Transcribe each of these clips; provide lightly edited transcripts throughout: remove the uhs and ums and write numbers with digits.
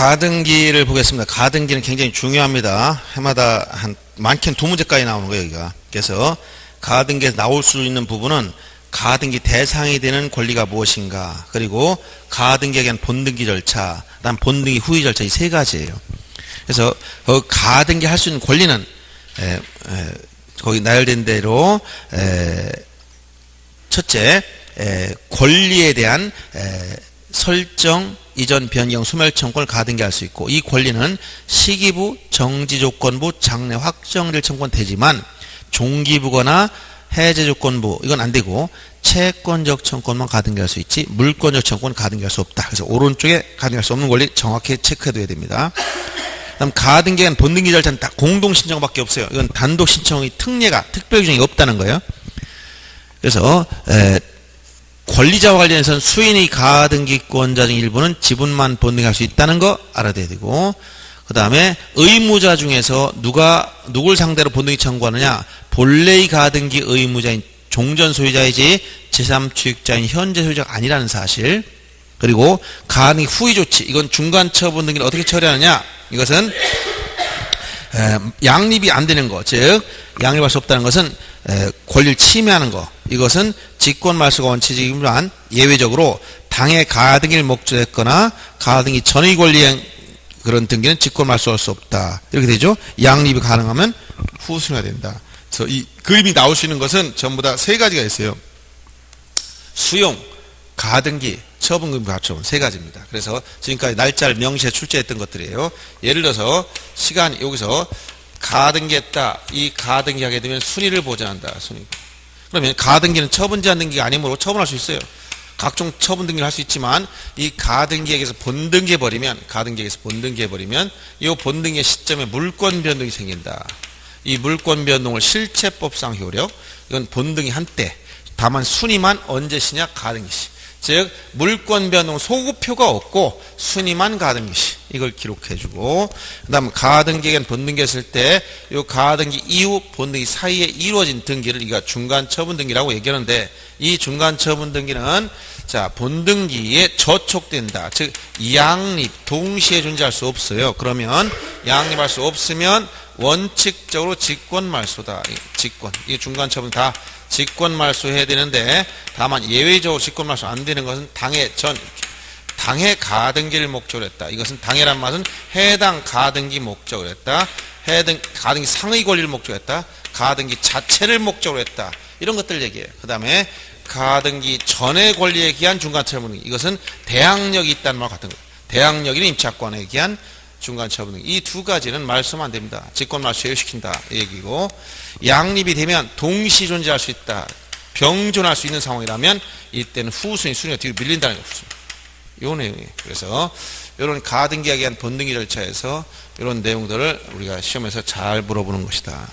가등기를 보겠습니다. 가등기는 굉장히 중요합니다. 해마다 많게는 2문제까지 나오는 거예요, 여기가. 그래서 가등기에서 나올 수 있는 부분은 가등기 대상이 되는 권리가 무엇인가, 그리고 가등기에 대한 본등기 절차, 그다음 본등기 후의 절차, 이 3가지예요. 그래서 가등기 할 수 있는 권리는 거기 나열된 대로 첫째, 권리에 대한 설정, 이전, 변경, 소멸청구를 가등기 할 수 있고, 이 권리는 시기부, 정지조건부, 장래 확정될 청구는 되지만 종기부거나 해제조건부 이건 안 되고 채권적 청구만 가등기할 수 있지 물권적 청구는 가등기할 수 없다. 그래서 오른쪽에 가등기할 수 없는 권리 정확히 체크해둬야 됩니다. 그다음 가등기엔 본등기 절차는 다 공동 신청밖에 없어요. 이건 단독 신청의 특례가 특별 규정이 없다는 거예요. 그래서 권리자와 관련해서는 수인의 가등기권자 중 일부는 지분만 본등기할 수 있다는 거 알아둬야 되고, 그 다음에 의무자 중에서 누굴 상대로 본등기 청구하느냐, 본래의 가등기 의무자인 종전 소유자이지 제3취득자인 현재 소유자가 아니라는 사실, 그리고 가등기 후의 조치, 이건 중간 처분 등기를 어떻게 처리하느냐, 이것은 양립이 안 되는 거, 즉 양립할 수 없다는 것은 권리를 침해하는 거, 이것은 직권 말소가 원칙이지만 예외적으로 당의 가등기를 목적했거나 가등기 전의 권리행 그런 등기는 직권 말소할 수 없다. 이렇게 되죠. 양립이 가능하면 후순위가 된다. 그래서 이 그림이 나올 수 있는 것은 전부 다 3가지가 있어요. 수용, 가등기, 처분금 가처분 3가지입니다. 그래서 지금까지 날짜를 명시해 출제했던 것들이에요. 예를 들어서 시간 여기서 가등기했다. 이 가등기하게 되면 순위를 보전한다. 순위. 그러면 가등기는 처분 제한 등기가 아니므로 처분할 수 있어요. 각종 처분 등기를 할 수 있지만 이 가등기에게서 본등기해버리면 이 본등기의 시점에 물권 변동이 생긴다. 이 물권 변동을 실체법상 효력, 이건 본등기 한때, 다만 순위만 언제 시냐, 가등기 시. 즉 물권 변동 소급표가 없고 순위만 가등기 시, 이걸 기록해주고, 그 다음 가등기에겐 본등기 했을 때 이 가등기 이후 본등기 사이에 이루어진 등기를 우리가 중간 처분 등기라고 얘기하는데, 이 중간 처분 등기는 자 본등기에 저촉된다. 즉 양립 동시에 존재할 수 없어요. 그러면 양립할 수 없으면 원칙적으로 직권 말소다. 직권, 이 중간 처분 다 직권 말소해야 되는데, 다만 예외적으로 직권 말소 안 되는 것은 당해 가등기를 목적으로 했다. 이것은 당해란 말은 해당 가등기 목적으로 했다. 가등기 상의 권리를 목적으로 했다. 가등기 자체를 목적으로 했다. 이런 것들 얘기해요. 그 다음에 가등기 전의 권리에 기한 중간 처분 등기, 이것은 대항력이 있다는 말 같은 거예요. 대항력이나 임차권에 기한 중간 처분 등기, 이 2가지는 말소만 안 됩니다. 직권 말소 제외시킨다 이 얘기고, 양립이 되면 동시 존재할 수 있다. 병존할 수 있는 상황이라면 이때는 후순위, 순위가 뒤로 밀린다는 거. 요 내용이에요. 그래서 이런 가등기에 대한 본등기 절차에서 이런 내용들을 우리가 시험에서 잘 물어보는 것이다.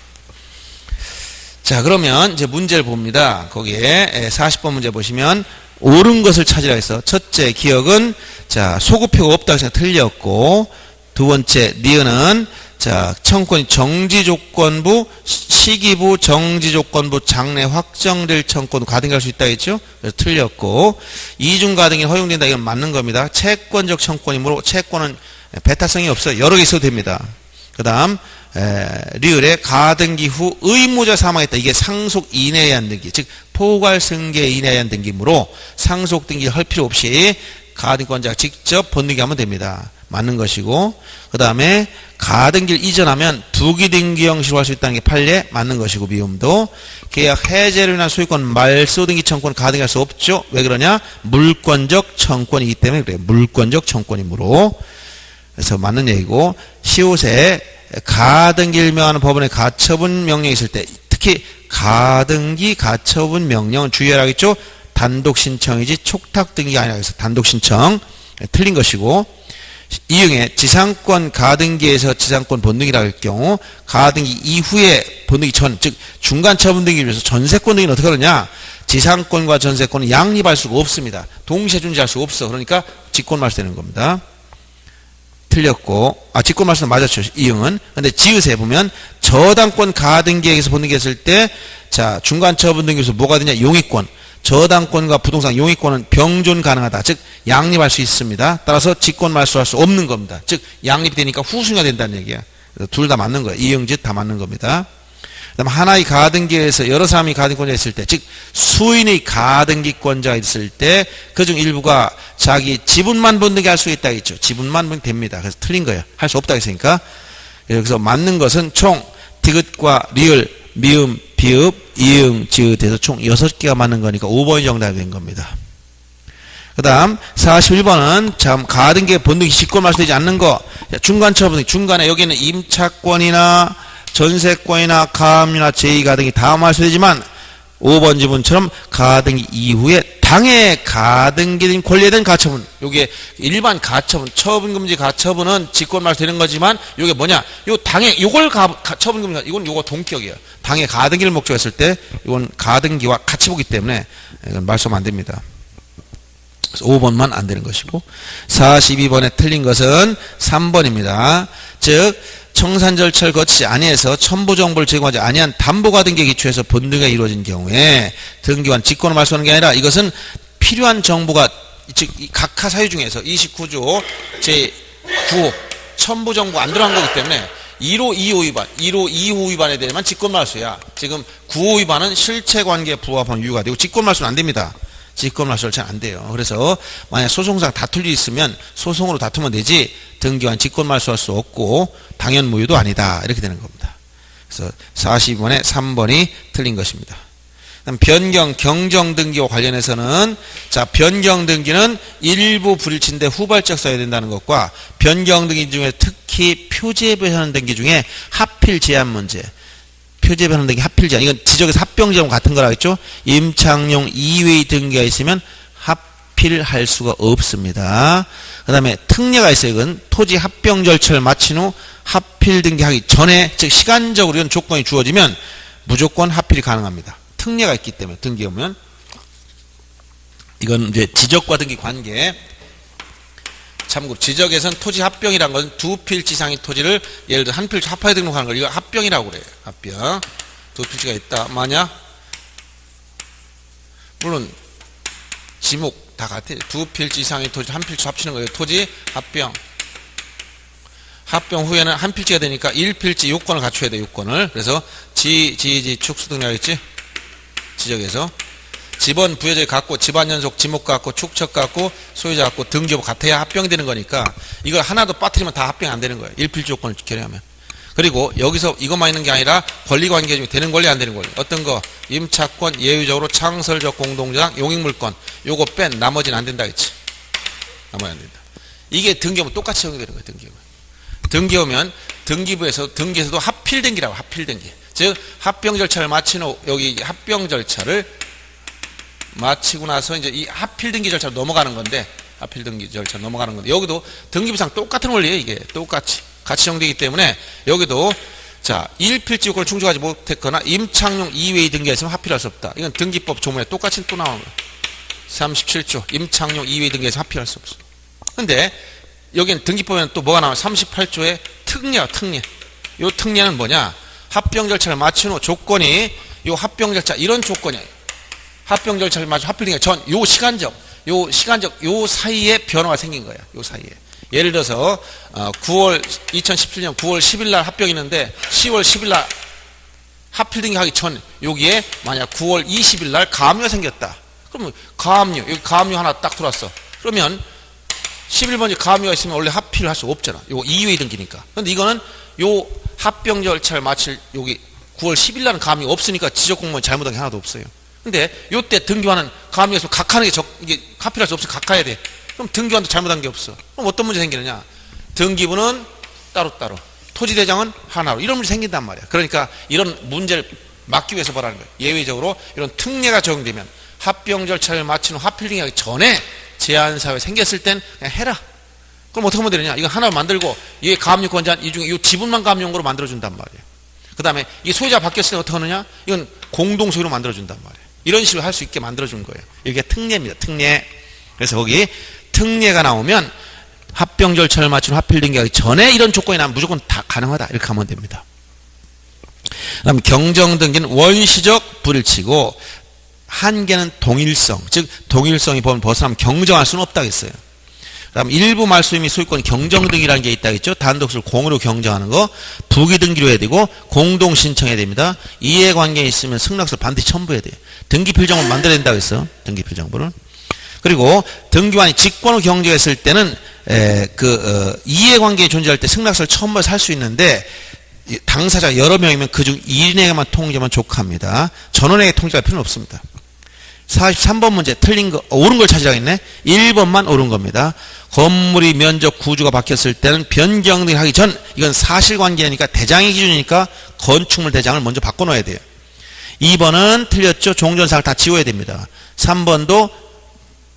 자, 그러면 이제 문제를 봅니다. 거기에 40번 문제 보시면 옳은 것을 찾으라 해서, 첫째 기억은 자 소급표가 없다고 해서 틀렸고, 두 번째 니은은 자 청구권이 정지조건부, 시기부, 정지조건부, 장래 확정될 청구권 가등기할 수 있다 했죠. 그래서 틀렸고, 이중 가등기 허용된다, 이건 맞는 겁니다. 채권적 청구권이므로 채권은 배타성이 없어요. 여러 개 있어도 됩니다. 그 다음 리을에 가등기 후 의무자 사망했다. 이게 상속 이내에 한 등기, 즉 포괄 승계 이내에 한 등기이므로 상속 등기 할 필요 없이 가등기권자가 직접 본등기하면 됩니다. 맞는 것이고, 그 다음에 가등기를 이전하면 부기등기 형식으로 할 수 있다는 게 판례, 맞는 것이고, 미음도 계약 해제로 인한 소유권 말소등기 청구권 가등기할 수 없죠. 왜 그러냐? 물권적 청구권이기 때문에 그래요. 물권적 청구권이므로. 그래서 맞는 얘기고, 시옷에 가등기를 명하는 법원의 가처분 명령이 있을 때, 특히 가등기 가처분 명령은 주의하라겠죠. 단독 신청이지 촉탁 등기가 아니라, 그래서 단독 신청 틀린 것이고, 이응에 지상권 가등기에서 지상권 본등기라고 할 경우 가등기 이후에 본등기 전, 즉 중간 처분 등기를 위해서 전세권 등기는 어떻게 하느냐, 지상권과 전세권은 양립할 수가 없습니다. 동시에 존재할 수가 없어. 그러니까 직권 말소되는 겁니다. 틀렸고, 직권 말소는 맞았죠. 이응은. 근데 지읒에 보면 저당권 가등기에서 본등기했을 때 자 중간 처분 등기에서 뭐가 되냐, 용익권. 저당권과 부동산 용익권은 병존 가능하다. 즉 양립할 수 있습니다. 따라서 직권 말소할 수 없는 겁니다. 즉 양립이 되니까 후순위가 된다는 얘기야. 둘 다 맞는 거예요. 이응짓 다 맞는 겁니다. 그다음 하나의 가등기에서 여러 사람이 가등기권자가 있을 때, 즉 수인의 가등기권자가 있을 때 그중 일부가 자기 지분만 변동할 수 있다고 했죠. 지분만 변동 됩니다. 그래서 틀린 거예요. 할 수 없다고 했으니까. 여기서 맞는 것은 총 디귿과 리을, 미음, 비읍, 이응, 지읒에서 총 6개가 맞는 거니까 5번이 정답이 된 겁니다. 그 다음 41번은 참 가등기에 변동이 직권 말소되지 않는 거, 중간처분, 중간에 여기는 임차권이나 전세권이나 가압류나 제2가등기 다 말소되지만 5번 지분처럼 가등기 이후에 당해 가등기된 권리에 대한 가처분, 요게 일반 가처분, 처분금지 가처분은 직권 말소되는 거지만 요게 뭐냐, 요 당해 요걸 처분금지, 이건 요거 동격이에요. 당해 가등기를 목적했을 때 이건 가등기와 같이 보기 때문에 이건 말소하면 안 됩니다. 그래서 5번만 안 되는 것이고, 42번에 틀린 것은 3번입니다. 즉 청산 절차를 거치지 아니해서 첨부 정보를 제공하지 아니한 담보가등기에 기초해서 변동이 이루어진 경우에 등기관 직권을 말소하는 게 아니라 이것은 필요한 정보가, 즉 각하 사유 중에서 29조 제9호 첨부 정보 안 들어간 거기 때문에 1호 2호 위반, 1호 2호 위반에 대해만 직권 말소야. 지금 9호 위반은 실체관계에 부합한 이유가 되고 직권 말소는 안 됩니다. 직권 말소를 잘 안 돼요. 그래서 만약 소송상 다툴 일이 있으면 소송으로 다투면 되지 등기관 직권 말소할 수 없고 당연 무효도 아니다. 이렇게 되는 겁니다. 그래서 42번에 3번이 틀린 것입니다. 그다음 변경, 경정 등기와 관련해서는 자, 변경 등기는 일부 불일치인데 후발적 써야 된다는 것과 변경 등기 중에 특히 표제 변환 등기 중에 하필 제한 문제, 표제 변환 등기 하필 제한, 이건 지적에서 합병제하고 같은 거라 했죠. 임창용 이외의 등기가 있으면 합필할 수가 없습니다. 그 다음에 특례가 있어요. 이건 토지 합병 절차를 마친 후 합필 등기하기 전에, 즉 시간적으로 이런 조건이 주어지면 무조건 합필이 가능합니다. 특례가 있기 때문에 등기에 오면. 이건 이제 지적과 등기 관계. 참고로 지적에선 토지 합병이라는 것은 두 필지 이상의 토지를 예를 들어 한 필지 합하에 등록하는 걸 이거 합병이라고 그래요. 합병. 두 필지가 있다. 만약 물론 지목 다 같아요. 두 필지 이상의 토지 한 필지 합치는 거예요. 토지 합병. 합병 후에는 한 필지가 되니까 1필지 요건을 갖춰야 돼요. 요건을. 그래서 지 축수 등록 하겠지. 지적에서 집원 부여자 갖고 집안연속 지목 갖고 축척 갖고 소유자 갖고 등기부 같아야 합병이 되는 거니까 이걸 하나도 빠뜨리면 다 합병이 안 되는 거예요. 1필지 요건을 결의하면. 그리고 여기서 이것만 있는 게 아니라 권리관계 중에 되는 권리 안 되는 권리. 어떤 거? 임차권, 예외적으로 창설적 공동저당, 용익물권. 요거 뺀 나머지는 안 된다 했지. 나머지는 안 된다. 이게 등기하면 똑같이 적용되는 거예요. 등기하면 등기부에서도 합필 등기라고, 합필 등기. 즉 합병 절차를 마친 후 여기 합병 절차를 마치고 나서 이제 이 합필 등기 절차로 넘어가는 건데, 합필 등기 절차로 넘어가는 건데, 여기도 등기부상 똑같은 원리예요. 이게 똑같이 같이 정되기 때문에 여기도 자 1필지 요건을 충족하지 못했거나 임창용 이외의 등기가 있으면 합필할 수 없다. 이건 등기법 조문에 똑같이 또 나오는 거예요. 37조 임창용 이외의 등기에서 합필할 수 없어. 근데 여기는 등기법에는 또 뭐가 나와요? 38조에 특례야, 특례. 요 특례는 뭐냐? 합병 절차를 마친 후 조건이, 요 합병 절차 이런 조건이에요. 합병 절차를 마친 합병 등기 전 요 시간적 요 사이에 변화가 생긴 거예요. 요 사이에. 예를 들어서 2017년 9월 10일 날 합병이 있는데 10월 10일 날 합필 등기하기 전 여기에 만약 9월 20일 날 가압류가 생겼다. 그러면 가압류, 여기 가압류 하나 딱 들어왔어. 그러면 11번째 가압류가 있으면 원래 합필을 할 수 없잖아. 요거 이외의 등기니까. 근데 이거는 요 합병 절차를 마칠 여기 9월 10일 날은 가압류가 없으니까 지적 공무원 잘못한 게 하나도 없어요. 근데 요때 등기관은 가압류에서 각하는 게 이게 합필할 수 없으면 각하해야 돼. 그럼 등기관도 잘못한 게 없어. 그럼 어떤 문제 생기느냐? 등기부는 따로따로, 토지대장은 하나로, 이런 문제 생긴단 말이야. 그러니까 이런 문제를 막기 위해서 뭐라는 거예요? 예외적으로 이런 특례가 적용되면 합병 절차를 마친 후 합필 등기하기 전에 제한사회 생겼을 땐 그냥 해라. 그럼 어떻게 하면 되느냐? 이거 하나 만들고 이게 가압류권자 이 중에 이 지분만 가압류용으로 만들어준단 말이에요. 그 다음에 이 소유자 바뀌었을 때 어떻게 하느냐? 이건 공동소유로 만들어준단 말이에요. 이런 식으로 할 수 있게 만들어준 거예요. 이게 특례입니다. 특례. 그래서 거기 특례가 나오면 합병 절차를 마친 합필 등기하기 전에 이런 조건이 나면 무조건 다 가능하다. 이렇게 하면 됩니다. 그다음 경정 등기는 원시적 불일치고 한계는 동일성, 즉 동일성이 법을 벗어나면 경정할 수는 없다고 했어요. 그다음 일부 말소 및 소유권 경정등기라는 게 있다 했죠. 단독수를 공으로 경정하는 거, 부기등기로 해야 되고 공동 신청해야 됩니다. 이해관계 있으면 승낙서를 반드시 첨부해야 돼요. 등기필정을 만들어야 된다고 했어. 등기필정부를. 그리고 등기관이 직권으로 경정했을 때는 이해관계에 존재할 때 승낙서를 첨부해서 할 수 있는데 당사자가 여러 명이면 그중 1인에게만 통지하면 족합니다. 전원에게 통지할 필요는 없습니다. 43번 문제 틀린 거 옳은 걸 찾으라고 했네. 1번만 옳은 겁니다. 건물이 면적 구주가 바뀌었을 때는 변경 등을 하기 전, 이건 사실관계니까 대장의 기준이니까 건축물 대장을 먼저 바꿔놓아야 돼요. 2번은 틀렸죠. 종전사를 다 지워야 됩니다. 3번도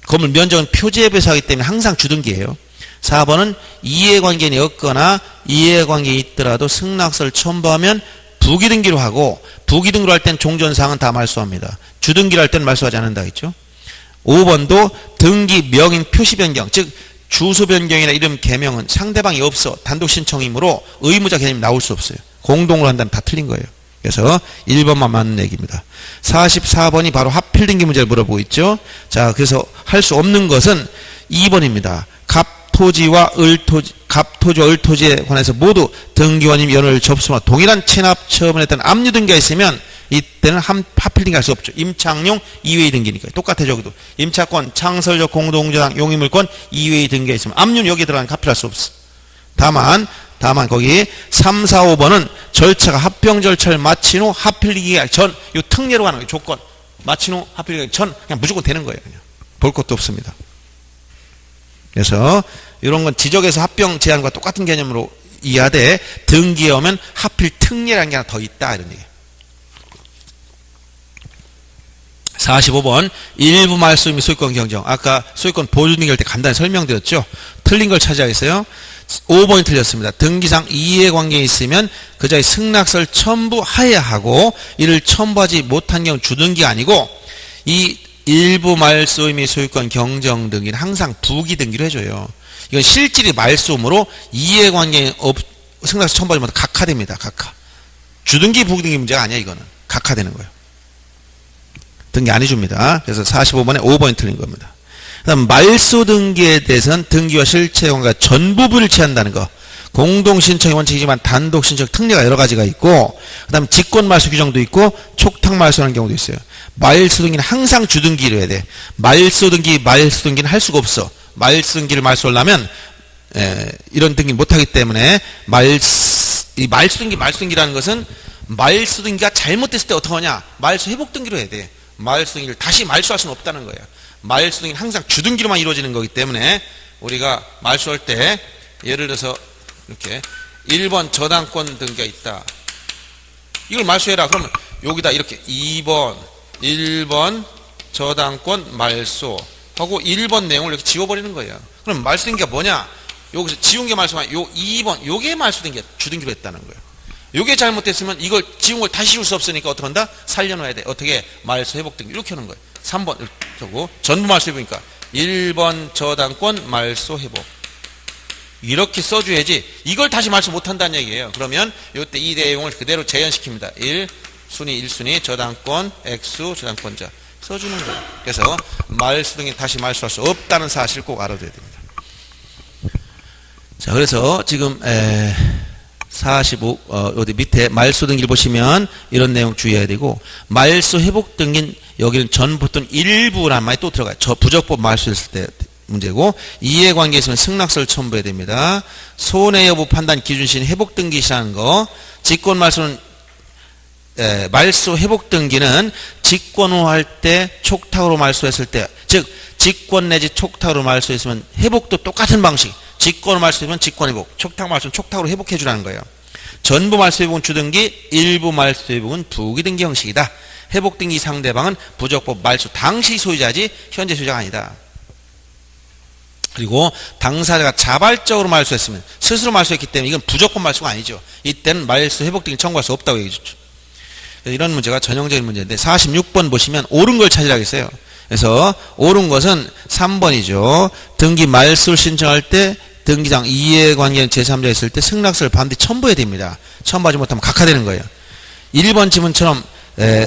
건물 면적은 표지에 배수하기 때문에 항상 주등기예요. 4번은 이해관계인이 없거나 이해관계에 있더라도 승낙서를 첨부하면 부기등기로 하고, 부기등기로 할 땐 종전사항은 다 말소합니다. 주등기로 할 때는 말소하지 않는다 했죠. 5번도 등기 명인 표시 변경, 즉 주소 변경이나 이름 개명은 상대방이 없어 단독 신청이므로 의무자 개념이 나올 수 없어요. 공동으로 한다면 다 틀린 거예요. 그래서 1번만 맞는 얘기입니다. 44번이 바로 하필 등기 문제를 물어보고 있죠. 자, 그래서 할 수 없는 것은 2번입니다. 갑토지와 을토지에 관해서 모두 등기원님 연을 접수와 동일한 체납 처분에 따른 압류 등기가 있으면 이때는 하필 등기할 수 없죠. 임창용 이외의 등기니까 똑같아. 저기도 임차권, 창설적 공동저당, 용의물권 이외의 등기가 있으면 압류는 여기에 들어가니까 하필할 수 없어. 다만 거기 3, 4, 5번은 절차가 합병 절차를 마친 후 하필 등기가 전, 요 특례로 가는 거예요. 조건 마친 후 하필 등기가 전, 그냥 무조건 되는 거예요. 그냥 볼 것도 없습니다. 그래서 이런 건 지적에서 합병 제한과 똑같은 개념으로 이해하되 등기에 오면 하필 특례라는 게 하나 더 있다 이런 얘기예요. 45번 일부 말소 및 소유권 경정. 아까 소유권 보존 등기할 때 간단히 설명드렸죠. 틀린 걸 찾아야겠어요. 5번이 틀렸습니다. 등기상 이해관계에 있으면 그 자의 승낙서를 첨부해야 하고 이를 첨부하지 못한 경우 주등기가 아니고 이 일부 말소 및 소유권 경정 등기는 항상 부기등기로 해줘요. 이건 실질이 말소므로 이해관계에 승낙서 첨부하지 못한 각하됩니다. 각하. 주등기 부기등기 문제가 아니야. 이거는 각하되는 거예요. 등기 안 해줍니다. 그래서 45번에 5번이 틀린 겁니다. 그 다음 말소 등기에 대해서는 등기와 실체관계가 전부 불일치한다는 거. 공동신청이 원칙이지만 단독신청 특례가 여러 가지가 있고, 그 다음 직권말소 규정도 있고 촉탁말소라는 경우도 있어요. 말소 등기는 항상 주등기로 해야 돼. 말소 등기는 할 수가 없어. 말소 등기를 말소하려면 이런 등기를 못하기 때문에 이 말소 등기라는 것은 말소 등기가 잘못됐을 때 어떻게 하냐? 말소 회복 등기로 해야 돼. 말소 등기를 다시 말소할 수는 없다는 거예요. 말소 등기는 항상 주등기로만 이루어지는 거기 때문에 우리가 말소할 때 예를 들어서 이렇게 1번 저당권 등기가 있다. 이걸 말소해라. 그러면 여기다 이렇게 2번 1번 저당권 말소 하고 1번 내용을 이렇게 지워버리는 거예요. 그럼 말소 등기가 뭐냐? 여기서 지운 게 말소만 요 2번 요게 말소 등기가 주등기로 했다는 거예요. 요게 잘못됐으면 이걸 지운 걸 다시 줄 수 없으니까 어떻게 한다? 살려놔야 돼. 어떻게? 말소 회복 등기 이렇게 하는 거예요. 3번 저거 전부 말소 해보니까 1번 저당권 말소 회복 이렇게 써줘야지 이걸 다시 말소 못한다는 얘기예요. 그러면 이때 이 내용을 그대로 재현시킵니다. 1순위 1순위 저당권 액수 저당권자 써주는 거예요. 그래서 말소 등이 다시 말소할 수 없다는 사실 꼭 알아둬야 됩니다. 자, 그래서 지금 45 어디 밑에 말소 등기를 보시면 이런 내용 주의해야 되고, 말소 회복 등기는 여기는 전부 또는 일부란 말이 또 들어가요. 저 부적법 말소했을 때 문제고, 이해관계에 있으면 승낙서를 첨부해야 됩니다. 손해 여부 판단 기준시는 회복 등기시라는 거. 직권 말소는 말소 회복 등기는 직권 후 할 때 촉탁으로 말소했을 때, 즉 직권 내지 촉탁으로 말소했으면 회복도 똑같은 방식. 직권 말소 회복은 직권 회복, 촉탁 말소는 촉탁으로 회복해 주라는 거예요. 전부 말소 회복은 주등기, 일부 말소 회복은 부기등기 형식이다. 회복 등기 상대방은 부적법 말소 당시 소유자지 현재 소유자가 아니다. 그리고 당사자가 자발적으로 말소했으면 스스로 말소했기 때문에 이건 부적법 말소가 아니죠. 이때는 말소 회복 등기 청구할 수 없다고 얘기해줬죠. 이런 문제가 전형적인 문제인데 46번 보시면 옳은 걸 찾으라고 했어요. 그래서 옳은 것은 3번이죠. 등기 말소를 신청할 때 등기상 이해관계는 제3자 있을 때 승낙서를 반드시 첨부해야 됩니다. 첨부하지 못하면 각하되는 거예요. 1번 지문처럼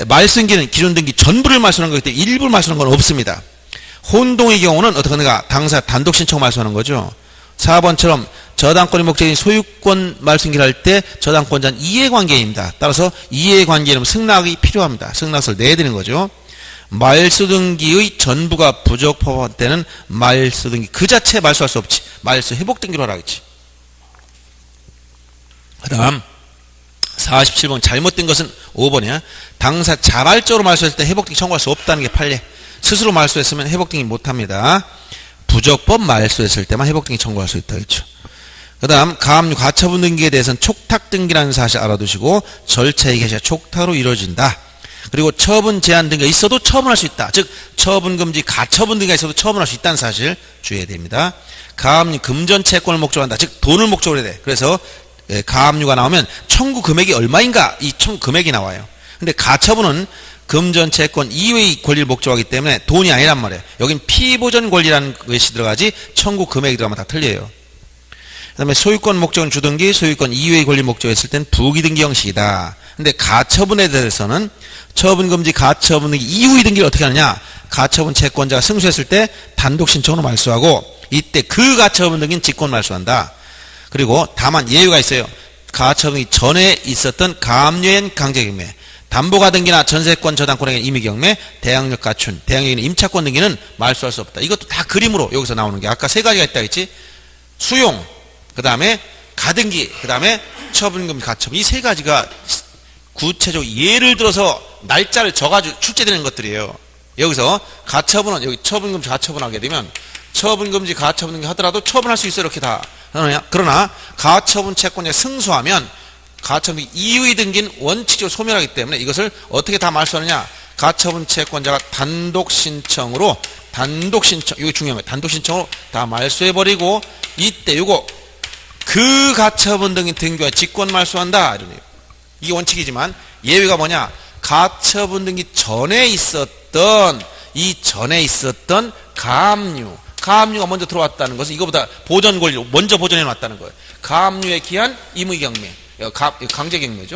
말소등기는 기존 등기 전부를 말소하는 거기 때문에 일부를 말소하는 건 없습니다. 혼동의 경우는 어떻게 하는가? 당사 단독 신청 말소하는 거죠. 4번처럼 저당권의 목적인 소유권 말소등기를 할 때 저당권자는 이해관계입니다. 따라서 이해관계는 승낙이 필요합니다. 승낙서를 내야 되는 거죠. 말소등기의 전부가 부적법할 때는 말소등기 그 자체에 말소할 수 없지. 말소 회복등기로 하라겠지. 그 다음 47번 잘못된 것은 5번이야. 당사 자발적으로 말소했을 때 회복등기 청구할 수 없다는 게 판례. 스스로 말소했으면 회복등기 못합니다. 부적법 말소했을 때만 회복등기 청구할 수 있다 했죠. 그 다음 가압류 가처분 등기에 대해서는 촉탁등기라는 사실 알아두시고 절차의 개시가 촉탁으로 이루어진다. 그리고 처분 제한 등기가 있어도 처분할 수 있다. 즉 처분금지 가처분 등기가 있어도 처분할 수 있다는 사실 주의해야 됩니다. 가압류 금전 채권을 목적으로 한다. 즉 돈을 목적으로 해야 돼. 그래서 가압류가 나오면 청구 금액이 얼마인가 이 청구 금액이 나와요. 근데 가처분은 금전 채권 이외의 권리를 목적하기 때문에 돈이 아니란 말이에요. 여긴 피보전 권리라는 것이 들어가지 청구 금액이 들어가면 다 틀려요. 그 다음에 소유권 목적은 주등기, 소유권 이외의 권리 목적했을 땐 부기등기 형식이다. 근데 가처분에 대해서는 처분금지 가처분 등기 이후의 등기를 어떻게 하느냐? 가처분 채권자가 승소했을 때 단독 신청으로 말소하고 이때 그 가처분 등기는 직권 말소한다. 그리고 다만 예외가 있어요. 가처분 등기 전에 있었던 가압류엔 강제경매, 담보가 등기나 전세권 저당권에게 임의경매, 대항력 가춘, 대항력에는 임차권 등기는 말소할 수 없다. 이것도 다 그림으로 여기서 나오는 게 아까 세 가지가 있다 했지. 수용, 그 다음에 가등기, 그 다음에 처분금 가처분 이 세 가지가 구체적으로 예를 들어서 날짜를 적어가지고 출제되는 것들이에요. 여기서 가처분은 여기 처분금지 가처분하게 되면 처분금지 가처분 등기 하더라도 처분할 수 있어요. 이렇게 다. 그러나 가처분 채권자가 승소하면 가처분 이후의 등기는 원칙적으로 소멸하기 때문에 이것을 어떻게 다 말소하느냐? 가처분 채권자가 단독 신청으로 이거 중요한 거예요. 단독 신청으로 다 말소해버리고 이때 이거 그 가처분 등기 등기와 직권 말소한다. 이러네요. 이게 원칙이지만 예외가 뭐냐? 가처분 등기 전에 있었던 가압류가 먼저 들어왔다는 것은 이거보다 보전 권리로 먼저 보전해 놨다는 거예요. 가압류에 기한 임의경매, 강제경매죠.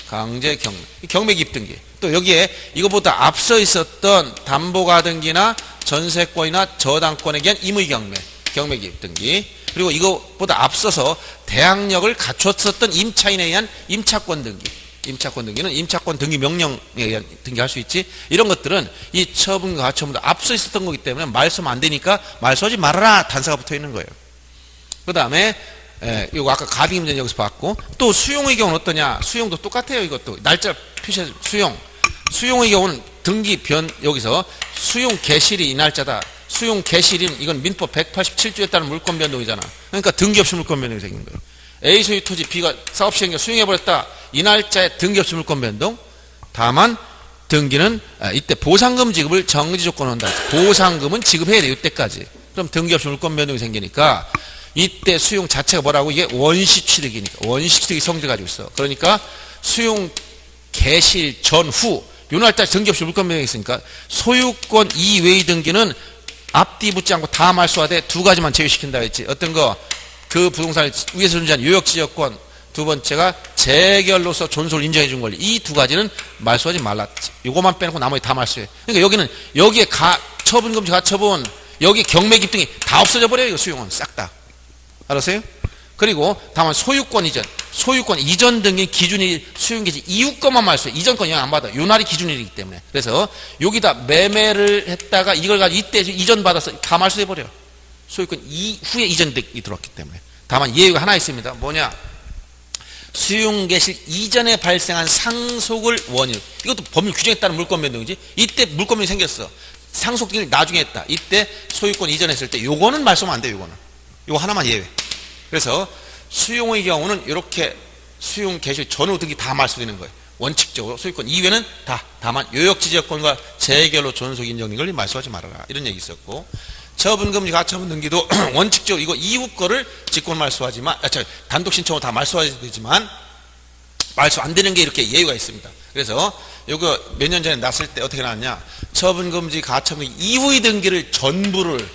강제경매, 경매기입등기. 또 여기에 이거보다 앞서 있었던 담보가등기나 전세권이나 저당권에 기한 임의경매, 경매기입등기. 그리고 이거보다 앞서서 대항력을 갖췄었던 임차인에 의한 임차권 등기. 임차권 등기는 임차권 등기 명령에 의한 등기할 수 있지. 이런 것들은 이 처분과 가처분도 앞서 있었던 거기 때문에 말소하면 안 되니까 말소하지 말아라 단서가 붙어 있는 거예요. 그 다음에 이거 아까 가등기문제 여기서 봤고 또 수용의 경우는 어떠냐? 수용도 똑같아요. 이것도 날짜 표시해 수용의 경우는 등기 여기서 수용 개실이 이 날짜다. 수용 개실인 이건 민법 187조에 따른 물권 변동이잖아. 그러니까 등기 없이 물권 변동이 생긴 거예요. A 소유 토지 B가 사업 시행에 수용해버렸다. 이 날짜에 등기 없이 물권 변동. 다만 등기는 이때 보상금 지급을 정지 조건으로 한다. 보상금은 지급해야 돼요. 이때까지. 그럼 등기 없이 물권 변동이 생기니까 이때 수용 자체가 뭐라고? 이게 원시취득이니까. 원시취득이 성질 가지고 있어. 그러니까 수용 개실 전후 요 날짜에 등기 없이 물권 변동이 있으니까 소유권 이외의 등기는 앞뒤 붙지 않고 다 말소하되 두 가지만 제외시킨다 했지. 어떤 거? 그 부동산을 위에서 존재한 요역지역권, 두 번째가 재결로서 존속을 인정해 준 권리. 이 두 가지는 말소하지 말라. 요거만 빼놓고 나머지 다 말소해. 그러니까 여기에 처분금지 가처분, 여기 경매기입 등이 다 없어져 버려요. 이거 수용은 싹 다. 알았어요? 그리고 다만 소유권 이전 등기 기준이 수용기지 이후 것만 말소해. 이전 건 영향 안 받아. 요 날이 기준이기 때문에. 그래서 여기다 매매를 했다가 이걸 가지고 이때 이전 받아서 다 말소해 버려. 소유권 이후에 이전이 들어왔기 때문에. 다만 예외가 하나 있습니다. 뭐냐? 수용 개실 이전에 발생한 상속을 원인. 이것도 법률 규정에 따른 물권 변동이지. 이때 물권 변동이 생겼어. 상속 등기를 나중에 했다. 이때 소유권 이전했을 때 요거는 말소하면 안 돼. 요거는. 요거 하나만 예외. 그래서 수용의 경우는 이렇게 수용 개실 전후 등기 다 말소되는 거예요. 원칙적으로 소유권 이외는 다. 다만 요역지적권과 재결로 존속 인정 등을 말소하지 말아라. 이런 얘기 있었고. 처분금지 가처분 등기도 원칙적으로 이거 이후 거를 직권 말소하지만 단독 신청으로 다 말소해야 되지만 말소 안 되는 게 이렇게 예외가 있습니다. 그래서 이거 몇 년 전에 났을 때 어떻게 나왔냐? 처분금지 가처분 이후의 등기를 전부를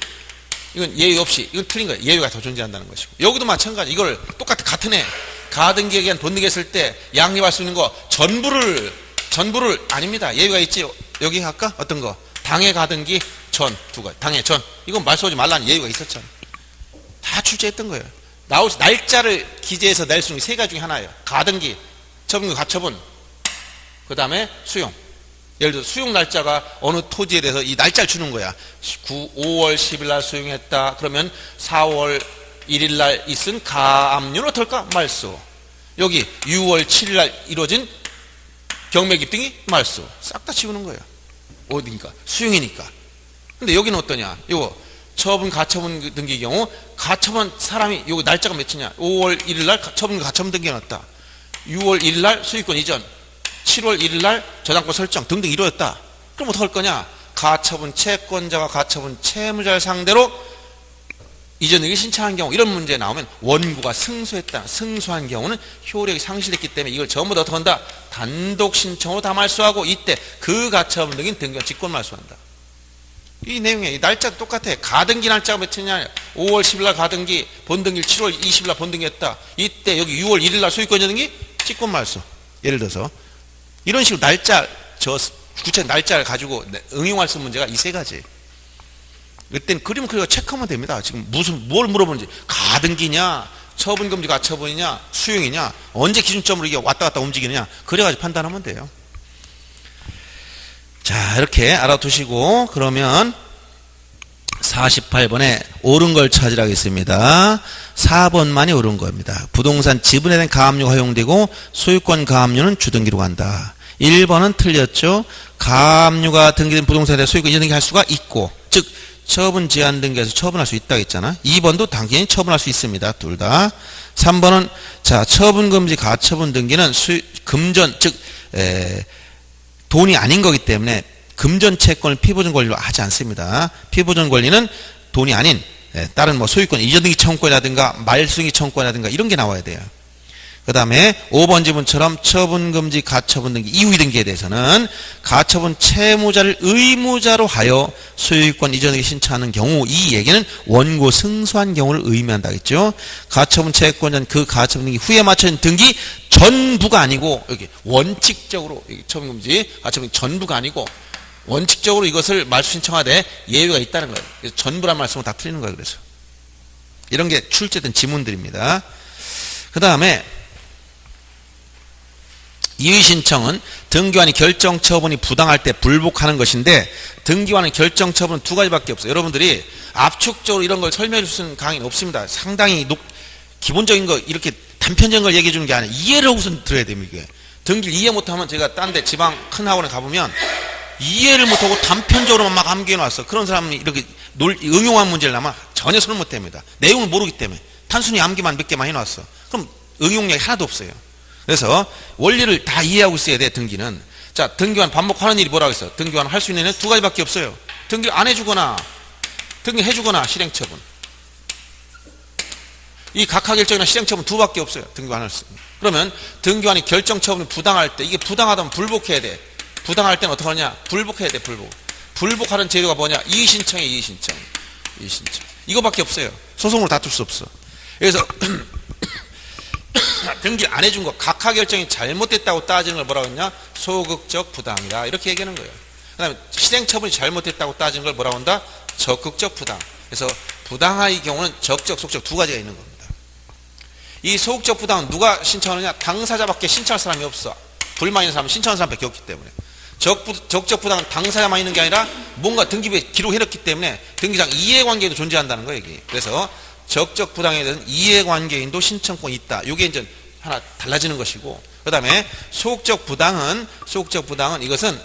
이건 예외 없이 이건 틀린 거예요. 예외가 더 존재한다는 것이고 여기도 마찬가지. 이걸 같은 애 가등기에 대한 돈 등기 했을 때 양립할 수 있는 거 전부를 전부를 아닙니다. 예외가 있지. 여기 할까? 어떤 거? 당해 가등기 전 두 가지. 당해 전. 이건 말쏘지 말라는 예외가 있었잖아. 다 출제했던 거예요. 날짜를 기재해서 낼 수 있는 세 가지 중에 하나예요. 가등기, 처분과 가처분, 그 다음에 수용. 예를 들어 수용 날짜가 어느 토지에 대해서 이 날짜를 주는 거야. 5월 10일 날 수용했다. 그러면 4월 1일 날 있은 가압류는 어떨까? 말소. 여기 6월 7일 날 이루어진 경매 기등이 말소. 싹 다 지우는 거예요. 어딘가? 수용이니까. 근데 여기는 어떠냐? 요거 처분 가처분 등기 경우 가처분 사람이 요거 날짜가 몇이냐? 5월 1일 날 처분 가처분 등기가 났다. 6월 1일 날 수익권 이전, 7월 1일 날 저당권 설정 등등 이루어졌다. 그럼 어떡할 거냐? 가처분 채권자가 가처분 채무자를 상대로 이전 등기 신청한 경우 이런 문제 나오면 원고가 승소한 경우는 효력이 상실했기 때문에 이걸 전부 다 어떻게 한다? 단독 신청으로 다 말소하고 이때 그 가처분 등기는 등기와 직권 말소한다. 이 내용에 이 날짜도 똑같아. 가등기 날짜가 몇이냐? 5월 10일 날 가등기, 본등기 7월 20일 날 본등기했다. 이때 여기 6월 1일 날 소유권 등기 직권 말소. 예를 들어서 이런 식으로 날짜 구체적 날짜를 가지고 응용할 수 있는 문제가 이 세 가지. 이때는 그림 그리고 체크하면 됩니다. 지금 뭘 물어보는지 가등기냐, 처분금지 가처분이냐, 수용이냐, 언제 기준점으로 이게 왔다 갔다 움직이느냐 그래가지고 판단하면 돼요. 자, 이렇게 알아두시고 그러면 48번에 옳은 걸 찾으라고 했습니다. 4번만이 옳은 겁니다. 부동산 지분에 대한 가압류가 허용되고 소유권 가압류는 주등기로 간다. 1번은 틀렸죠. 가압류가 등기된 부동산에 대해 소유권 이전 등기할 수가 있고, 즉 처분 제한 등기에서 처분할 수 있다고 했잖아. 2번도 당연히 처분할 수 있습니다. 둘 다. 3번은 자 처분 금지 가처분 등기는 금전 즉 돈이 아닌 거기 때문에 금전 채권을 피보전 권리로 하지 않습니다. 피보전 권리는 돈이 아닌 다른 뭐 소유권 이전 등기 청구권이라든가 말소등기 청구권이라든가 이런 게 나와야 돼요. 그 다음에 5번 지문처럼 처분금지 가처분 등기 이후 등기에 대해서는 가처분 채무자를 의무자로 하여 소유권 이전 등기 신청하는 경우 이 얘기는 원고 승소한 경우를 의미한다 했죠. 가처분 채권자는 그 가처분 등기 후에 맞춰진 등기 전부가 아니고 여기 원칙적으로 처분금지 가처분 전부가 아니고 원칙적으로 이것을 말소 신청하되 예외가 있다는 거예요. 그래서 전부란 말씀은 다 틀리는 거예요. 그래서 이런 게 출제된 지문들입니다. 그 다음에 이의신청은 등기관이 결정처분이 부당할 때 불복하는 것인데 등기관은 결정처분은 두 가지밖에 없어요. 여러분들이 압축적으로 이런 걸 설명해 줄 수 있는 강의는 없습니다. 상당히 기본적인 거 이렇게 단편적인 걸 얘기해 주는 게 아니라 이해를 우선 들어야 됩니다. 이게. 등기를 이해 못하면 제가 딴 데 지방 큰 학원에 가보면 이해를 못하고 단편적으로만 막 암기해 놨어. 그런 사람이 이렇게 응용한 문제를 나면 전혀 손을 못 댑니다. 내용을 모르기 때문에 단순히 암기만 몇 개만 해놨어. 그럼 응용력이 하나도 없어요. 그래서 원리를 다 이해하고 있어야 돼. 등기는. 자, 등기관 반복하는 일이 뭐라고 했어? 등기관 할 수 있는 일은 두 가지밖에 없어요. 등기 안 해주거나 등기 해주거나 실행처분. 이 각하결정이나 실행처분 두 밖에 없어요. 등기관 할 수 있는. 그러면 등기관이 결정처분이 부당할 때 이게 부당하다면 불복해야 돼. 부당할 때는 어떻게 하냐? 불복해야 돼. 불복하는 제도가 뭐냐? 이의신청이에요. 이의신청. 이거밖에 없어요. 소송으로 다툴 수 없어. 그래서 등기 안 해준 거 각하결정이 잘못됐다고 따지는 걸 뭐라고 했냐? 소극적 부당이다. 이렇게 얘기하는 거예요. 그 다음에 실행처분이 잘못됐다고 따지는 걸 뭐라고 한다? 적극적 부당. 그래서 부당의 경우는 적적, 속적 두 가지가 있는 겁니다. 이 소극적 부당은 누가 신청하느냐? 당사자밖에 신청할 사람이 없어. 불만 있는 사람은 신청하는 사람밖에 없기 때문에. 적적 부당은 당사자만 있는 게 아니라 뭔가 등기부에 기록해놨기 때문에 등기상 이해관계도 존재한다는 거예요. 여기. 그래서 적적 부당에 대한 이해관계인도 신청권이 있다. 이게 이제 하나 달라지는 것이고, 그 다음에 소극적 부당은 이것은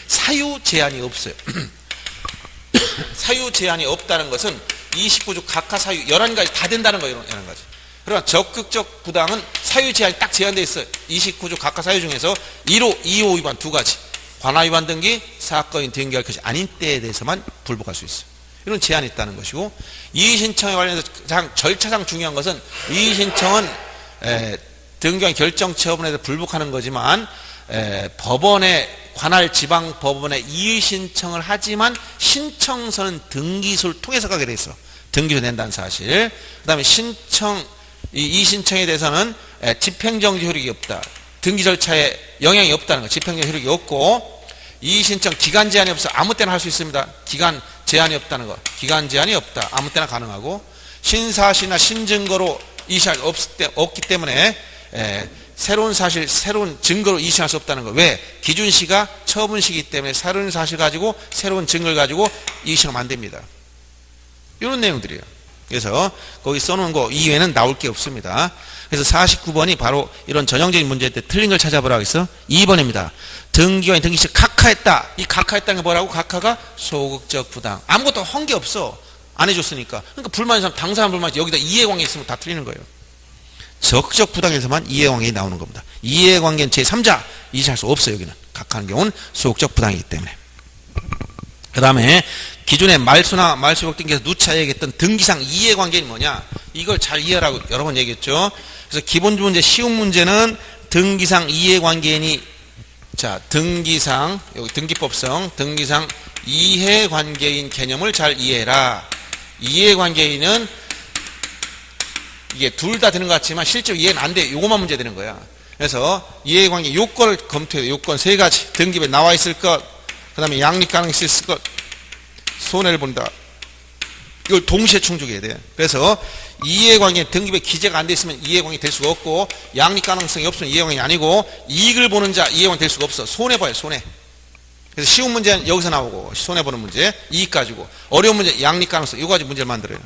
사유 제한이 없어요. 사유 제한이 없다는 것은 29조 각하 사유 11가지 다 된다는 거예요. 11가지. 그러나 적극적 부당은 사유 제한이 딱 제한되어 있어요. 29조 각하 사유 중에서 1호, 2호 위반 두 가지. 관할 위반 등기, 사건이 등기할 것이 아닌 때에 대해서만 불복할 수 있어요. 이런 제한이 있다는 것이고, 이의신청에 관련해서 가장 절차상 중요한 것은 이의신청은 등기관 결정처분에 대해 불복하는 거지만 법원의 관할 지방 법원에 이의신청을 하지만 신청서는 등기소를 통해서 가게 돼 있어. 등기소 낸다는 사실. 그 다음에 이의신청에 대해서는 집행정지 효력이 없다. 등기 절차에 영향이 없다는 거. 집행령 효력이 없고 이의신청 기간 제한이 없어 아무 때나 할 수 있습니다. 기간 제한이 없다는 거. 기간 제한이 없다. 아무 때나 가능하고 신사실이나 신증거로 이의신할 수 없기 때문에 새로운 사실, 새로운 증거로 이의신할 수 없다는 거. 왜? 기준시가 처분시기 때문에 새로운 사실 가지고 새로운 증거를 가지고 이의신하면 안 됩니다. 이런 내용들이에요. 그래서 거기 써놓은 거 이외에는 나올 게 없습니다. 그래서 49번이 바로 이런 전형적인 문제 때 틀린 걸 찾아보라고 했어. 2번입니다. 등기관이 등기시 각하했다. 이 각하했다는 게 뭐라고? 각하가 소극적 부당. 아무것도 한 게 없어. 안 해줬으니까. 그러니까 불만인 사람, 당사한 불만이 여기다 이해관계 있으면 다 틀리는 거예요. 적극적 부당에서만 이해관계가 나오는 겁니다. 이해관계는 제3자 이의할 수 없어요. 여기는. 각하하는 경우는 소극적 부당이기 때문에. 그 다음에 기존의 말소나 말소역 등기에서 누차 얘기했던 등기상 이해관계는 뭐냐? 이걸 잘 이해하라고 여러 번 얘기했죠. 그래서 기본 문제, 쉬운 문제는 등기상 이해관계인이 자, 등기상, 여기 등기법성, 등기상 이해관계인 개념을 잘 이해해라. 이해관계인은 이게 둘 다 되는 것 같지만 실제로 이해는 안 돼. 요것만 문제 되는 거야. 그래서 이해관계 요건을 검토해야 돼. 요건 세 가지. 등기부에 나와 있을 것, 그 다음에 양립 가능성이 있을 것, 손해를 본다. 이걸 동시에 충족해야 돼. 그래서 이해관계 등기부에 기재가 안 돼 있으면 이해관계 될 수가 없고 양립 가능성이 없으면 이해관계 아니고 이익을 보는 자 이해관계 될 수가 없어. 손해봐요. 손해. 그래서 쉬운 문제는 여기서 나오고 손해보는 문제 이익 가지고 어려운 문제 양립 가능성 이거 가지고 문제를 만들어요.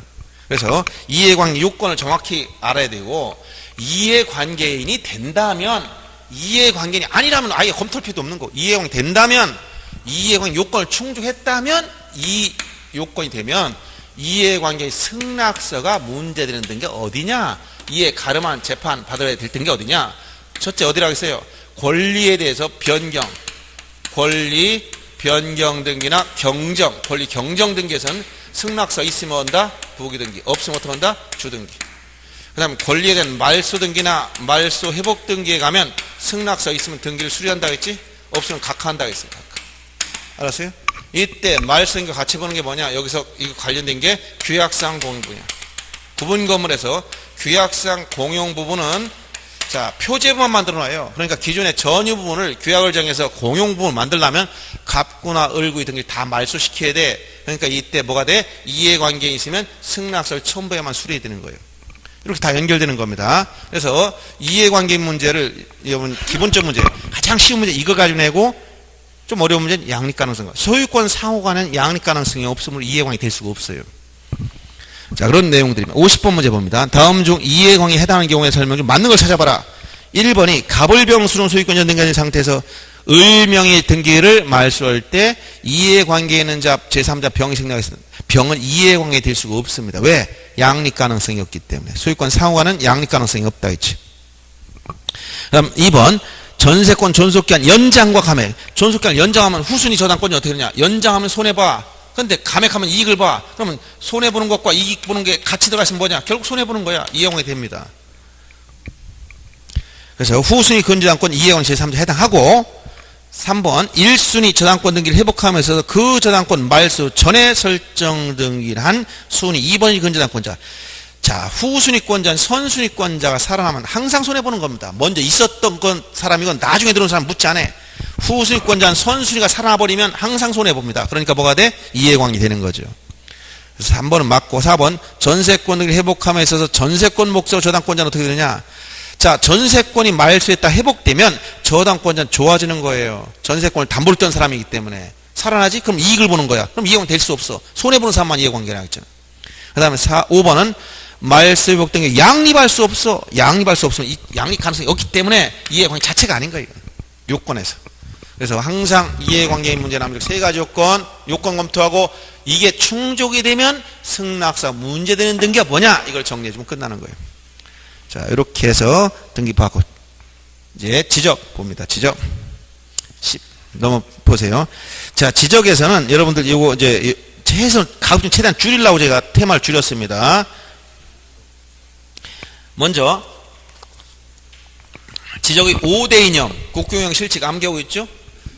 그래서 이해관계 요건을 정확히 알아야 되고 이해관계인이 된다면 이해관계인이 아니라면 아예 검토할 필요도 없는 거. 이해관계 된다면 이해관계 요건을 충족했다면 이 요건이 되면 이해관계의 승낙서가 문제되는 등기 어디냐? 이해 가름한 재판 받아야 될 등기 어디냐? 첫째 어디라고 했어요? 권리에 대해서 변경, 권리 변경 등기나 경정, 권리 경정 등기에서는 승낙서 있으면 한다, 부기 등기, 없으면 어떻게 한다? 주등기. 그 다음에 권리에 대한 말소 등기나 말소 회복 등기에 가면 승낙서 있으면 등기를 수리한다고 했지? 없으면 각하한다고 했어요. 각하. 알았어요? 이때 말소인과 같이 보는 게 뭐냐? 여기서 이거 관련된 게 규약상 공용 분야. 구분 건물에서 규약상 공용 부분은 자 표제부만 만들어놔요. 그러니까 기존의 전유 부분을 규약을 정해서 공용 부분을 만들려면 갑구나 을구이 등기 다 말소시켜야 돼. 그러니까 이때 뭐가 돼? 이해관계에 있으면 승낙서를 첨부해야만 수리해야 되는 거예요. 이렇게 다 연결되는 겁니다. 그래서 이해관계 문제를 여러분 기본적 문제 가장 쉬운 문제 이거 가지고 내고 좀 어려운 문제는 양립 가능성. 소유권 상호간은 양립 가능성이 없으면 이해관계 될 수가 없어요. 자, 그런 내용들입니다. 50번 문제 봅니다. 다음 중 이해관계에 해당하는 경우의 설명 중 맞는 걸 찾아봐라. 1번이 갑을병수령 소유권 전등기한 상태에서 을명의 등기를 말소할 때 이해관계에 있는 자 제3자 병이 생략했습니다. 병은 이해관계에 될 수가 없습니다. 왜? 양립 가능성이 없기 때문에. 소유권 상호간은 양립 가능성이 없다 했지. 그럼 2번 전세권 존속기한 연장과 감액. 존속기한 연장하면 후순위 저당권이 어떻게 되냐? 연장하면 손해봐. 근데 감액하면 이익을 봐. 그러면 손해보는 것과 이익 보는 게 같이 들어가시면 뭐냐? 결국 손해보는 거야. 이해관계 됩니다. 그래서 후순위 근저당권 이해관계 제3자 해당하고 3번 1순위 저당권 등기를 회복하면서 그 저당권 말소 전에 설정 등기를 한 순위 2번이 근저당권자. 자, 후순위권자는 선순위권자가 살아나면 항상 손해보는 겁니다. 먼저 있었던 건 사람이건 나중에 들어온 사람 묻지 않아. 후순위권자는 선순위가 살아나버리면 항상 손해봅니다. 그러니까 뭐가 돼? 이해관계 되는 거죠. 그래서 3번은 맞고 4번 전세권 등기를 회복함에 있어서 전세권 목적 저당권자는 어떻게 되느냐? 자, 전세권이 말소했다 회복되면 저당권자는 좋아지는 거예요. 전세권을 담보로 던 사람이기 때문에. 살아나지? 그럼 이익을 보는 거야. 그럼 이해관계 될 수 없어. 손해보는 사람만 이해관계라고 했잖아. 그 다음에 5번은 말소 회복 등기 양립할 수 없어. 양립할 수 없으면 양립 가능성이 없기 때문에 이해관계 자체가 아닌 거예요. 요건에서. 그래서 항상 이해관계인 문제 남는 세 가지 요건 검토하고 이게 충족이 되면 승낙사 문제되는 등기가 뭐냐? 이걸 정리해주면 끝나는 거예요. 자, 이렇게 해서 등기 받고 이제 지적 봅니다. 지적 10 넘어 보세요. 자, 지적에서는 여러분들 이거 이제 최선 가급 좀 최대한 줄이려고 제가 테마를 줄였습니다. 먼저 지적의 5대 이념 국경형 실칙 암기하고 있죠?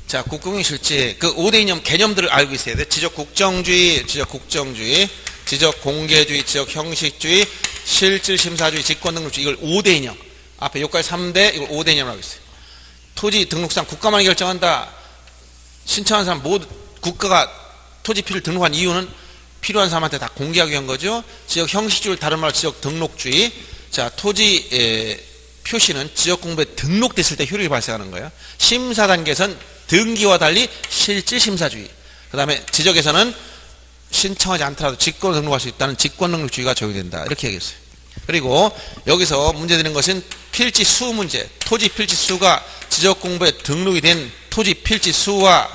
자, 국경형 실칙 그 5대 이념 개념들을 알고 있어야 돼. 지적 국정주의, 지적 국정주의, 지적 공개주의, 지적 형식주의, 실질 심사주의, 직권 등록주의. 이걸 5대 이념. 앞에 여기까지 3대 이걸 5대 이념이라고 있어요. 토지 등록상 국가만이 결정한다. 신청한 사람 모두 국가가 토지피를 등록한 이유는 필요한 사람한테 다 공개하기 위한 거죠. 지역 형식주의를 다른 말로 지역 등록주의. 자, 토지 표시는 지역 공부에 등록됐을 때 효력이 발생하는 거예요. 심사 단계에선 등기와 달리 실질 심사주의. 그 다음에 지적에서는 신청하지 않더라도 직권을 등록할 수 있다는 직권 등록주의가 적용된다. 이렇게 얘기했어요. 그리고 여기서 문제되는 것은 필지 수 문제. 토지 필지 수가 지적 공부에 등록이 된 토지 필지 수와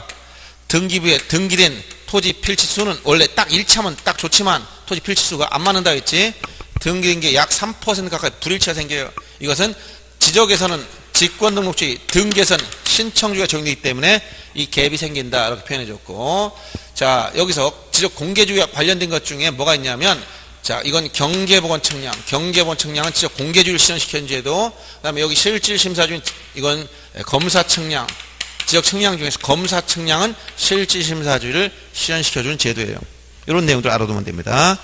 등기부에 등기된 토지 필지 수는 원래 딱 일치하면 딱 좋지만 토지 필지 수가 안 맞는다 했지. 등기된 게 약 3% 가까이 불일치가 생겨요. 이것은 지적에서는 직권 등록주의, 등기에서는 신청주의가 적용되기 때문에 이 갭이 생긴다. 이렇게 표현해줬고, 자, 여기서 지적 공개주의와 관련된 것 중에 뭐가 있냐면, 자, 이건 경계보건 측량. 경계보건 측량은 지적 공개주의를 실현시키는 제도. 그 다음에 여기 실질 심사주의, 이건 검사 측량. 지적 측량 중에서 검사 측량은 실질 심사주의를 실현시켜주는 제도예요. 이런 내용들 알아두면 됩니다.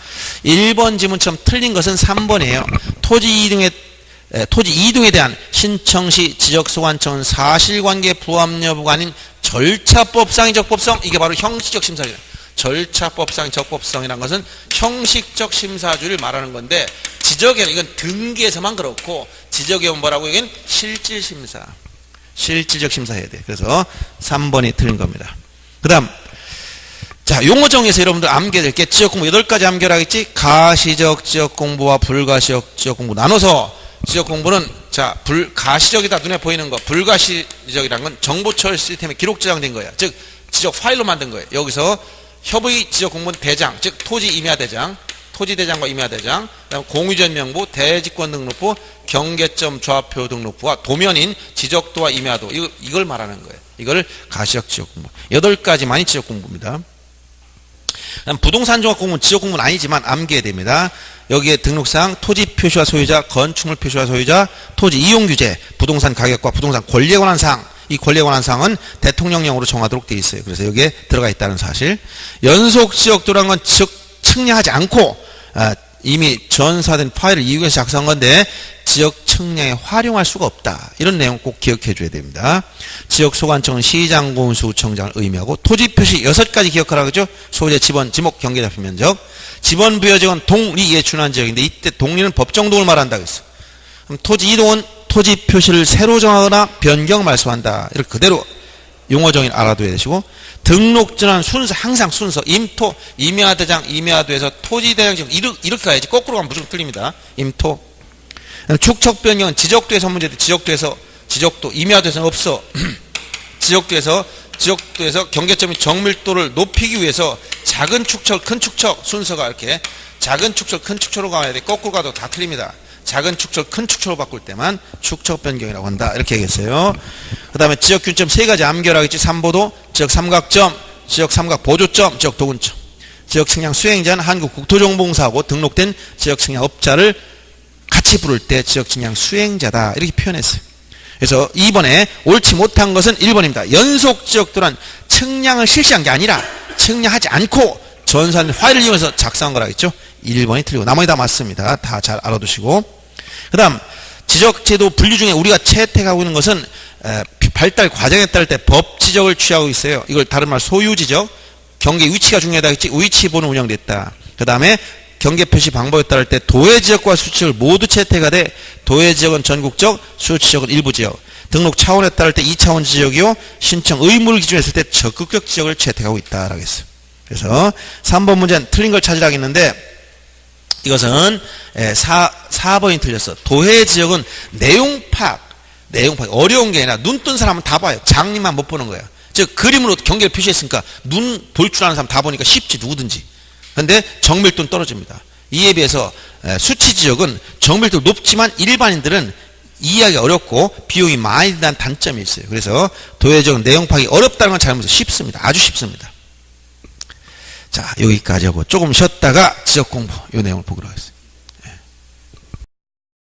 1번 지문처럼 틀린 것은 3번이에요. 토지 이동에 대한 신청 시 지적소관청은 사실관계 부합 여부가 아닌 절차법상의 적법성, 이게 바로 형식적 심사주의. 절차법상의 적법성이라는 것은 형식적 심사주의를 말하는 건데, 지적에는 이건 등기에서만 그렇고, 지적에는 뭐라고? 이건 실질심사. 실질적 심사해야 돼. 그래서 3번이 틀린 겁니다. 그 다음, 자, 용어 정리해서 여러분들 암기될 게 지역공부 8가지 암기하겠지? 가시적 지역공부와 불가시적 지역공부 나눠서, 지역공부는 자, 가시적이다 눈에 보이는 거, 불가시적이라는 건 정보처리 시스템에 기록 저장된 거야. 즉 지적 파일로 만든 거예요. 여기서 협의 지역공부는 대장, 즉 토지 임야대장, 토지대장과 임야대장, 그다음에 공유전 명부, 대지권 등록부, 경계점 좌표 등록부와 도면인 지적도와 임야도, 이걸 말하는 거예요. 이걸 가시적 지역공부. 8가지만이 지역공부입니다. 부동산 종합공부는 지역공부는 아니지만 암기해야 됩니다. 여기에 등록상 토지 표시와 소유자, 건축물 표시와 소유자, 토지 이용 규제, 부동산 가격과 부동산 권리에 관한 사항, 이 권리에 관한 사항은 대통령령으로 정하도록 되어 있어요. 그래서 여기에 들어가 있다는 사실. 연속 지역도라는 건 측량하지 않고 이미 전사된 파일을 이용해서 작성한 건데 지역 측량에 활용할 수가 없다. 이런 내용 꼭 기억해 줘야 됩니다. 지역 소관청은 시장, 군수, 청장을 의미하고 토지 표시 6가지 기억하라고 그러죠. 소재, 지번, 지목, 경계 잡힌 면적. 지번 부여 지역은 동리에 준한 지역인데 이때 동리는 법정동을 말한다고 했어. 그럼 토지 이동은 토지 표시를 새로 정하거나 변경 말소한다. 이렇게 그대로 용어 정의를 알아둬야 되시고, 등록 전환 순서, 항상 순서, 임토, 임야대장, 임야도에서 토지대장 지역, 이렇게 가야지. 거꾸로 가면 무조건 틀립니다. 임토. 축척 변경은 지적도에서 문제돼. 지적도, 임야도에서는 없어. 지적도에서 경계점이 정밀도를 높이기 위해서 작은 축척, 큰 축척 순서가 이렇게 작은 축척, 큰 축척으로 가야 돼. 거꾸로 가도 다 틀립니다. 작은 축척, 큰 축척으로 바꿀 때만 축척 변경이라고 한다. 이렇게 얘기했어요. 그 다음에 지역균점 3가지 암기하겠지. 삼보도, 지역 삼각점, 지역 삼각 보조점, 지역 도군점. 지역 측량 수행자는 한국국토정보공사하고 등록된 지역 측량 업자를 같이 부를 때 지역 측량 수행자다. 이렇게 표현했어요. 그래서 2번에 옳지 못한 것은 1번입니다. 연속 지역도란 측량을 실시한 게 아니라 측량하지 않고 전산 파일을 이용해서 작성한 거라겠죠. 1번이 틀리고 나머지 다 맞습니다. 다 잘 알아두시고. 그 다음 지적제도 분류 중에 우리가 채택하고 있는 것은 발달 과정에 따를 때 법지적을 취하고 있어요. 이걸 다른 말 소유지적, 경계 위치가 중요하다 했지. 위치본은 운영됐다. 그 다음에 경계 표시 방법에 따를 때 도해지역과 수지역을 모두 채택하되 도해지역은 전국적, 수지역은 일부지역. 등록 차원에 따를 때 2차원 지역이요. 신청 의무를 기준으로 했을 때 적극적 지역을 채택하고 있다라고 했어요. 그래서 3번 문제는 틀린 걸 찾으라고 했는데 이것은 4번이 틀렸어. 도해지역은 내용 파악 어려운 게 아니라 눈 뜬 사람은 다 봐요. 장님만 못 보는 거예요. 즉 그림으로 경계를 표시했으니까 눈 볼 줄 아는 사람 다 보니까 쉽지 누구든지. 그런데 정밀도는 떨어집니다. 이에 비해서 수치지역은 정밀도 높지만 일반인들은 이해하기 어렵고 비용이 많이 든다는 단점이 있어요. 그래서 도해지역은 내용 파악이 어렵다는 건 잘못해서 쉽습니다. 아주 쉽습니다. 자, 여기까지 하고 조금 쉬었다가 지역 공부 이 내용을 보기로 하겠습니다.